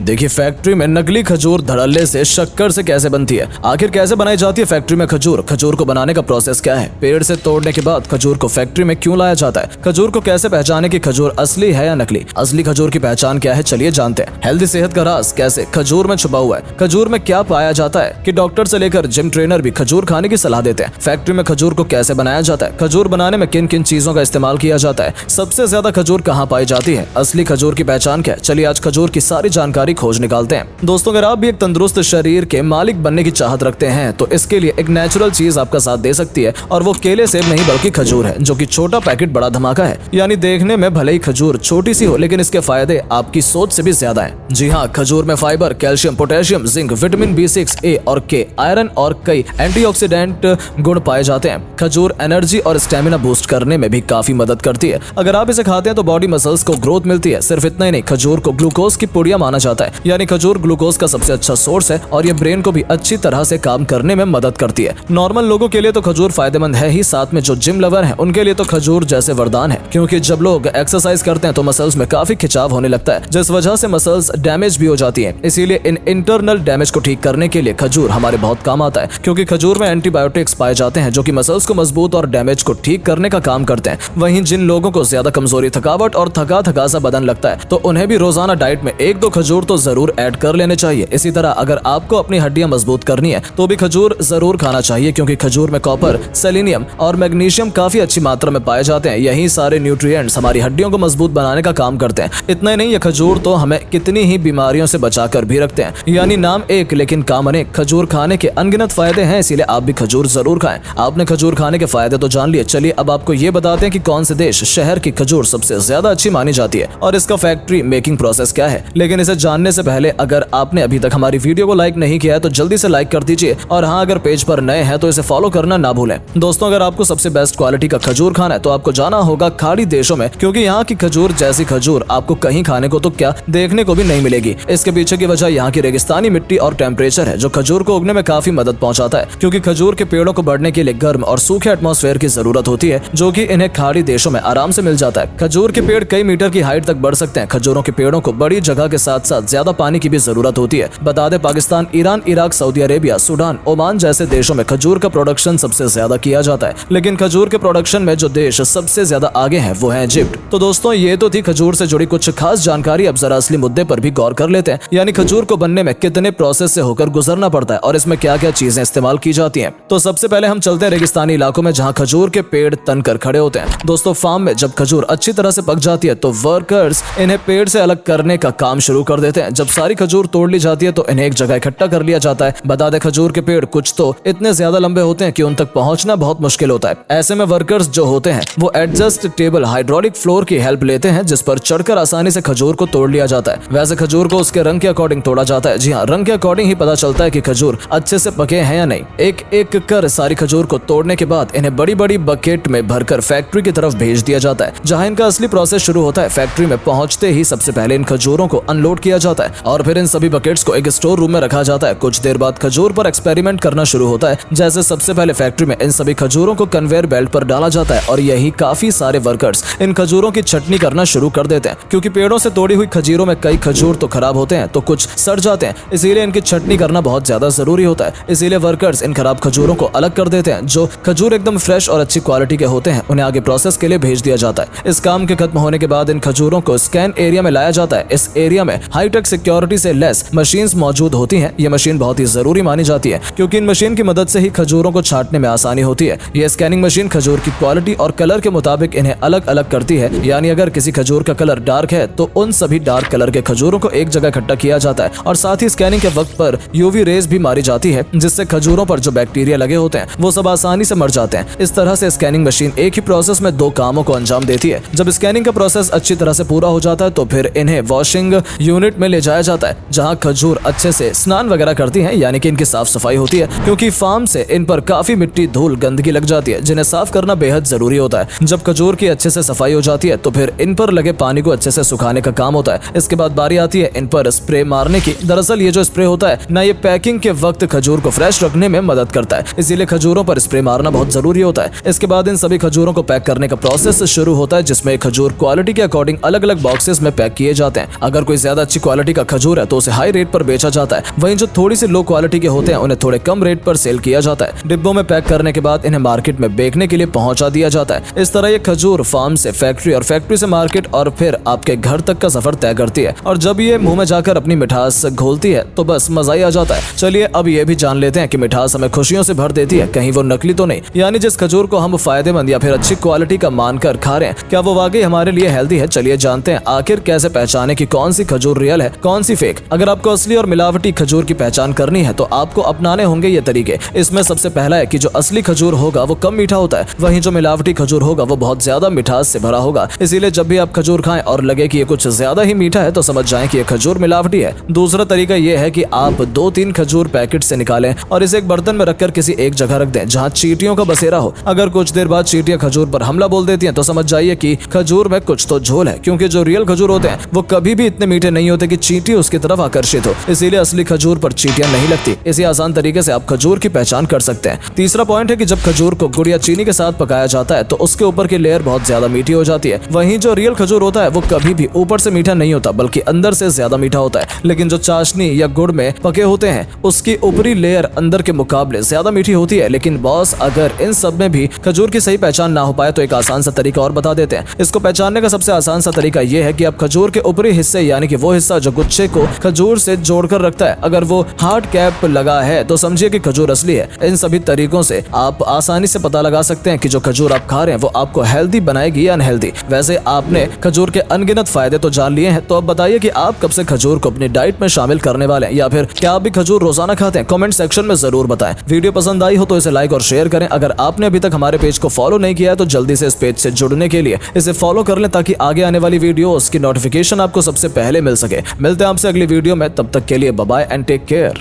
देखिए, फैक्ट्री में नकली खजूर धड़ल्ले से शक्कर से कैसे बनती है, आखिर कैसे बनाई जाती है फैक्ट्री में खजूर को बनाने का प्रोसेस क्या है, पेड़ से तोड़ने के बाद खजूर को फैक्ट्री में क्यों लाया जाता है, खजूर को कैसे पहचाने की खजूर असली है या नकली, असली खजूर की पहचान क्या है, चलिए जानते हैं। हेल्दी सेहत का राज कैसे खजूर में छुपा हुआ है, खजूर में क्या पाया जाता है कि डॉक्टर से लेकर जिम ट्रेनर भी खजूर खाने की सलाह देते हैं, फैक्ट्री में खजूर को कैसे बनाया जाता है, खजूर बनाने में किन किन चीजों का इस्तेमाल किया जाता है, सबसे ज्यादा खजूर कहाँ पाई जाती है, असली खजूर की पहचान क्या है, चलिए आज खजूर की सारी जानकारी खोज निकालते हैं। दोस्तों, अगर आप भी एक तंदुरुस्त शरीर के मालिक बनने की चाहत रखते हैं तो इसके लिए एक नेचुरल चीज आपका साथ दे सकती है, और वो केले सेब नहीं बल्कि खजूर है, जो कि छोटा पैकेट बड़ा धमाका है। यानी देखने में भले ही खजूर छोटी सी हो, लेकिन इसके फायदे आपकी सोच से भी ज्यादा हैं। जी हाँ, खजूर में fibre, calcium, potassium, zinc, vitamin B6, A और K, आयरन और कई एंटीऑक्सीडेंट गुण पाए जाते हैं। खजूर एनर्जी और स्टेमिना बूस्ट करने में भी काफी मदद करती है। अगर आप इसे खाते हैं तो बॉडी मसल्स को ग्रोथ मिलती है। सिर्फ इतना ही नहीं, खजूर को ग्लूकोज की पुड़िया माना जाता है, यानी खजूर ग्लूकोज का सबसे अच्छा सोर्स है और ये ब्रेन को भी अच्छी तरह से काम करने में मदद करती है। नॉर्मल लोगों के लिए तो खजूर फायदेमंद है ही, साथ में जो जिम लवर हैं उनके लिए तो खजूर जैसे वरदान है, क्योंकि जब लोग एक्सरसाइज करते हैं तो मसल्स में काफी खिंचाव होने लगता है, जिस वजह से मसल्स डैमेज भी हो जाती है। इसीलिए इन इंटरनल डैमेज को ठीक करने के लिए खजूर हमारे बहुत काम आता है, क्योंकि खजूर में एंटीबायोटिक्स पाए जाते हैं जो कि मसल्स को मजबूत और डैमेज को ठीक करने का काम करते हैं। वहीं जिन लोगों को ज्यादा कमजोरी, थकावट और थका सा बदन लगता है तो उन्हें भी रोजाना डाइट में 1-2 खजूर तो जरूर ऐड कर लेने चाहिए। इसी तरह अगर आपको अपनी हड्डियां मजबूत करनी है तो भी खजूर जरूर खाना चाहिए, क्योंकि खजूर में कॉपर, सेलेनियम और मैग्नीशियम काफी अच्छी मात्रा में पाए जाते हैं। यही सारे न्यूट्रिएंट्स हमारी हड्डियों को मजबूत बनाने का काम करते हैं। इतना ही नहीं, ये खजूर तो हमें कितनी ही बीमारियों से बचाकर भी रखते हैं। यानी नाम एक लेकिन काम अनेक। खजूर खाने के अनगिनत फायदे हैं, इसीलिए आप भी खजूर जरूर खाएं। आपने खजूर खाने के फायदे तो जान लिए, चलिए अब आपको ये बताते हैं कि कौन से देश, शहर की खजूर सबसे ज्यादा अच्छी मानी जाती है और इसका फैक्ट्री मेकिंग प्रोसेस क्या है। लेकिन इसे जानने से पहले अगर आपने अभी तक हमारी वीडियो को लाइक नहीं किया है तो जल्दी से लाइक कर दीजिए, और हाँ, अगर पेज पर नए हैं तो इसे फॉलो करना ना भूलें। दोस्तों, अगर आपको सबसे बेस्ट क्वालिटी का खजूर खाना है तो आपको जाना होगा खाड़ी देशों में, क्योंकि यहाँ की खजूर जैसी खजूर आपको कहीं खाने को तो क्या देखने को भी नहीं मिलेगी। इसके पीछे की वजह यहाँ की रेगिस्तानी मिट्टी और टेम्परेचर है, जो खजूर को उगने में काफी मदद पहुंचाता है, क्योंकि खजूर के पेड़ों को बढ़ने के लिए गर्म और सूखे एटमॉस्फेयर की जरूरत होती है, जो कि इन्हें खाड़ी देशों में आराम से मिल जाता है। खजूर के पेड़ कई मीटर की हाइट तक बढ़ सकते हैं। खजूरों के पेड़ों को बड़ी जगह के साथ साथ ज्यादा पानी की भी जरूरत होती है। बता दें, Pakistan, Iran, Iraq, Saudi Arabia, Sudan, Oman जैसे देशों में खजूर का प्रोडक्शन सबसे ज्यादा किया जाता है। लेकिन खजूर के प्रोडक्शन में जो देश सबसे ज्यादा आगे हैं वो है इजिप्ट। तो दोस्तों, ये तो थी खजूर से जुड़ी कुछ खास जानकारी। अब जरा असली मुद्दे पर भी गौर कर लेते हैं, यानी खजूर को बनने में कितने प्रोसेस से होकर गुजरना पड़ता है और इसमें क्या क्या चीजें इस्तेमाल की जाती हैं। तो सबसे पहले हम चलते हैं रेगिस्तानी इलाकों में, जहाँ खजूर के पेड़ तनकर खड़े होते हैं। दोस्तों, फार्म में जब खजूर अच्छी तरह से पक जाती है तो वर्कर्स इन्हें पेड़ से अलग करने का काम शुरू कर देते हैं। जब सारी खजूर तोड़ ली जाती है तो इन्हें एक जगह इकट्ठा कर लिया जाता है। बता दें, खजूर के पेड़ कुछ तो इतने ज्यादा लंबे होते हैं कि उन तक पहुंचना बहुत मुश्किल होता है। ऐसे में वर्कर्स जो होते हैं वो एडजस्टेबल हाइड्रोलिक फ्लोर की हेल्प लेते हैं, जिस पर चढ़कर आसानी से खजूर को तोड़ लिया जाता है। वैसे खजूर को उसके रंग के अकॉर्डिंग तोड़ा जाता है। जी हाँ, रंग के अकॉर्डिंग ही पता चलता है कि खजूर अच्छे से पके हैं या नहीं। एक एक कर सारी खजूर को तोड़ने के बाद इन्हें बड़ी बड़ी बकेट में भरकर फैक्ट्री की तरफ भेज दिया जाता है, जहाँ इनका असली प्रोसेस शुरू होता है। फैक्ट्री में पहुंचते ही सबसे पहले इन खजूरों को अनलोड किया जाता है और फिर इन सभी बकेट्स को एक स्टोर रूम में रखा जाता है। कुछ देर बाद खजूर पर एक्सपेरिमेंट करना शुरू होता है। जैसे सबसे पहले फैक्ट्री में इन सभी खजूरों को कन्वेयर बेल्ट पर डाला जाता है और यही काफी सारे वर्कर्स इन खजूरों की छटनी करना शुरू कर देते हैं, क्योंकि पेड़ों से तोड़ी हुई खजूरों में कई खजूर तो खराब होते हैं तो कुछ सड़ जाते हैं। इसीलिए इनकी छटनी करना बहुत ज्यादा जरूरी होता है। इसीलिए वर्कर्स इन खराब खजूरों को अलग कर देते हैं। जो खजूर एकदम फ्रेश और अच्छी क्वालिटी के होते हैं उन्हें आगे प्रोसेस के लिए भेज दिया जाता है। इस काम के खत्म होने के बाद इन खजूरों को स्कैन एरिया में लाया जाता है। इस एरिया में हाईटेक सिक्योरिटी से लेस मशीन्स मौजूद होती हैं। ये मशीन बहुत ही जरूरी मानी जाती है, क्योंकि इन मशीन की मदद से ही खजूरों को छांटने में आसानी होती है। ये स्कैनिंग मशीन खजूर की क्वालिटी और कलर के मुताबिक इन्हें अलग अलग करती है। यानी अगर किसी खजूर का कलर डार्क है तो उन सभी डार्क कलर के खजूरों को एक जगह इकट्ठा किया जाता है, और साथ ही स्कैनिंग के वक्त पर यूवी रेज भी मारी जाती है, जिससे खजूरों पर जो बैक्टीरिया लगे होते हैं वो सब आसानी से मर जाते हैं। इस तरह से स्कैनिंग मशीन एक ही प्रोसेस में 2 कामों को अंजाम देती है। जब स्कैनिंग का प्रोसेस अच्छी तरह से पूरा हो जाता है तो फिर इन्हें वॉशिंग यूनिट में ले जाया जाता है, जहां खजूर अच्छे से स्नान वगैरह करती हैं, यानी कि इनकी साफ सफाई होती है, क्योंकि फार्म से इन पर काफी मिट्टी, धूल, गंदगी लग जाती है, जिन्हें साफ करना बेहद जरूरी होता है। जब खजूर की अच्छे से सफाई हो जाती है तो फिर इन पर लगे पानी को अच्छे से सुखाने का काम होता है। इसके बाद बारी आती है इन पर स्प्रे मारने की। दरअसल ये जो स्प्रे होता है ना, ये पैकिंग के वक्त खजूर को फ्रेश रखने में मदद करता है, इसीलिए खजूरों पर स्प्रे मारना बहुत जरूरी होता है। इसके बाद इन सभी खजूरों को पैक करने का प्रोसेस शुरू होता है, जिसमें खजूर क्वालिटी के अकॉर्डिंग अलग अलग बॉक्सेस में पैक किए जाते हैं। अगर कोई ज्यादा अच्छी क्वालिटी का खजूर है तो उसे हाई रेट पर बेचा जाता है, वहीं जो थोड़ी सी लो क्वालिटी के होते हैं उन्हें थोड़े कम रेट पर सेल किया जाता है। डिब्बों में पैक करने के बाद इन्हें मार्केट में बेचने के लिए पहुंचा दिया जाता है। इस तरह ये खजूर फार्म से फैक्ट्री और फैक्ट्री से मार्केट और फिर आपके घर तक का सफर तय करती है, और जब ये मुंह में जाकर अपनी मिठास घोलती है तो बस मजा ही आ जाता है। चलिए अब ये भी जान लेते हैं कि मिठास हमें खुशियों से भर देती है, कहीं वो नकली तो नहीं। यानी जिस खजूर को हम फायदेमंद या फिर अच्छी क्वालिटी का मानकर खा रहे हैं, क्या वो वाकई हमारे लिए हेल्दी है? चलिए जानते हैं आखिर कैसे पहचाने कि कौन सी खजूर रियल है, कौन सी फेक। अगर आपको असली और मिलावटी खजूर की पहचान करनी है तो आपको अपनाने होंगे ये तरीके। इसमें सबसे पहला है कि जो असली खजूर होगा वो कम मीठा होता है, वहीं जो मिलावटी खजूर होगा वो बहुत ज्यादा मिठास से भरा होगा। इसीलिए जब भी आप खजूर खाएं और लगे कि ये कुछ ज्यादा ही मीठा है तो समझ जाएं कि ये खजूर मिलावटी है। दूसरा तरीका ये है कि आप 2-3 खजूर पैकेट से निकालें और इसे एक बर्तन में रखकर किसी एक जगह रख दें जहां चींटियों का बसेरा हो। अगर कुछ देर बाद चींटियां खजूर पर हमला बोल देती हैं तो समझ जाइए कि खजूर में कुछ तो झोल है, क्योंकि जो रियल खजूर होते हैं वो कभी भी इतने मीठे नहीं होते कि चींटी उसकी तरफ आकर्षित हो। इसीलिए असली खजूर पर चींटियां नहीं लगती। इसी आसान तरीके से आप खजूर की पहचान कर सकते हैं। तीसरा पॉइंट है कि जब खजूर को गुड़ या चीनी के साथ पकाया जाता है तो उसके ऊपर की लेयर बहुत ज्यादा मीठी हो जाती है। वहीं जो रियल खजूर होता है वो कभी भी ऊपर से मीठा नहीं होता बल्कि अंदर से ज्यादा मीठा होता है। लेकिन जो चाशनी या गुड़ में पके होते हैं उसकी ऊपरी लेयर अंदर के मुकाबले ज्यादा मीठी होती है। लेकिन बॉस, अगर इन सब में भी खजूर की सही पहचान ना हो पाए तो एक आसान सा तरीका और बता देते हैं। इसको पहचानने का सबसे आसान सा तरीका यह है कि आप खजूर के ऊपरी हिस्से यानी कि वो हिस्सा जो गुच्छे को खजूर से जोड़कर रखता है, अगर वो हार्ड कैप लगा है तो समझिए कि खजूर असली है। इन सभी तरीकों से आप आसानी से पता लगा सकते हैं कि जो खजूर आप खा रहे हैं वो आपको हेल्दी बनाएगी या अनहेल्दी। वैसे आपने खजूर के अनगिनत फायदे तो जान लिए हैं, तो अब बताइए कि आप कब से खजूर को अपनी डाइट में शामिल करने वाले हैं, या फिर क्या आप भी खजूर रोजाना खाते हैं? कमेंट सेक्शन में जरूर बताएं। वीडियो पसंद आई हो तो इसे लाइक और शेयर करें। अगर आपने अभी तक हमारे पेज को फॉलो नहीं किया है तो जल्दी से इस पेज से जुड़ने के लिए इसे फॉलो कर लें ताकि आगे आने वाली वीडियो उसकी नोटिफिकेशन आपको सबसे पहले मिल सके। मिलते हैं आपसे अगली वीडियो में, तब तक के लिए bye bye and take care.